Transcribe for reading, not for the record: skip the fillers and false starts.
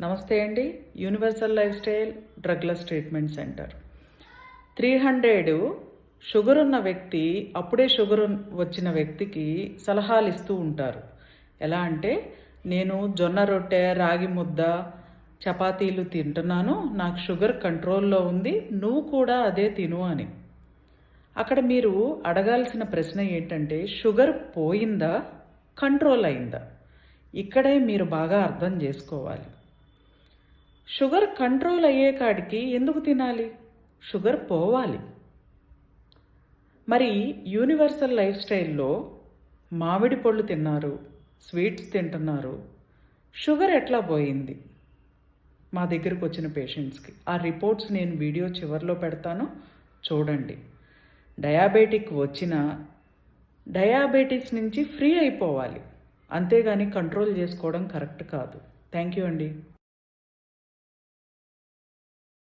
నమస్తే అండి. Universal life style drugless treatment centre. 300 sugar ఉన్న వ్యక్తి, అప్పుడే షుగర్ వచ్చిన వ్యక్తికి సలహాలు ఇస్తూ ఉంటారు. ఎలా అంటే, నేను జొన్న రొట్టె, రాగి ముద్ద, చపాతీలు తింటున్నాను, నాకు షుగర్ కంట్రోల్లో ఉంది, నువ్వు కూడా అదే తిను అని. అక్కడ మీరు అడగాల్సిన ప్రశ్న ఏంటంటే, షుగర్ పోయిందా, కంట్రోల్ అయిందా? ఇక్కడే మీరు బాగా అర్థం చేసుకోవాలి. షుగర్ కంట్రోల్ అయ్యే కాడికి ఎందుకు తినాలి? షుగర్ పోవాలి. మరి యూనివర్సల్ లైఫ్ స్టైల్లో మామిడి పళ్ళు తిన్నారు, స్వీట్స్ తింటున్నారు, షుగర్ ఎట్లా పోయింది? మా దగ్గరకు వచ్చిన పేషెంట్స్కి ఆ రిపోర్ట్స్ నేను వీడియో చివరిలో పెడతాను, చూడండి. డయాబెటీస్ నుంచి ఫ్రీ అయిపోవాలి, అంతేగాని కంట్రోల్ చేసుకోవడం కరెక్ట్ కాదు. థ్యాంక్ యూ అండి.